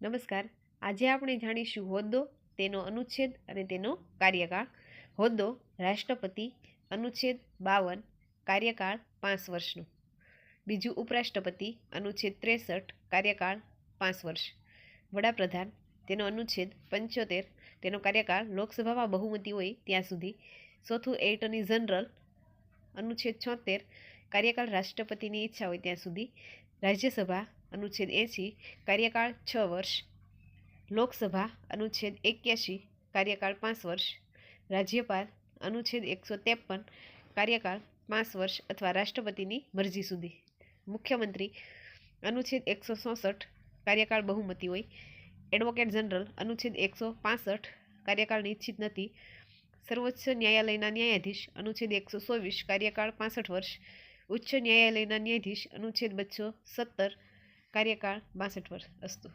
નમસ્કાર. આજે આપણે જાણીશું હોદ્દો, તેનો અનુચ્છેદ અને તેનો કાર્યકાળ. હોદ્દો રાષ્ટ્રપતિ, અનુચ્છેદ 52, કાર્યકાળ 5 વર્ષનો. બીજું ઉપરાષ્ટ્રપતિ, અનુચ્છેદ 63, કાર્યકાળ 5 વર્ષ. વડાપ્રધાન, તેનો અનુચ્છેદ 75, તેનો કાર્યકાળ લોકસભામાં બહુમતી હોય ત્યાં સુધી. ચોથું એટર્ની જનરલ, અનુચ્છેદ 76, કાર્યકાળ રાષ્ટ્રપતિની ઈચ્છા હોય ત્યાં સુધી. રાજ્યસભા, અનુચ્છેદ 80, કાર્યકાળ 6 વર્ષ. લોકસભા, અનુચ્છેદ 81, કાર્યકાળ 5 વર્ષ. રાજ્યપાલ, અનુચ્છેદ 153, કાર્યકાળ 5 વર્ષ અથવા રાષ્ટ્રપતિની મરજી સુધી. મુખ્યમંત્રી, અનુચ્છેદ 164, કાર્યકાળ બહુમતી હોય. એડવોકેટ જનરલ, અનુચ્છેદ 165, કાર્યકાળ નિશ્ચિત નથી. સર્વોચ્ચ ન્યાયાલયના ન્યાયાધીશ, અનુચ્છેદ 124, કાર્યકાળ 65 વર્ષ. ઉચ્ચ ન્યાયાલયના ન્યાયાધીશ, અનુચ્છેદ 217, કાર્યકાળ 62 વર્ષ. અસ્તુ.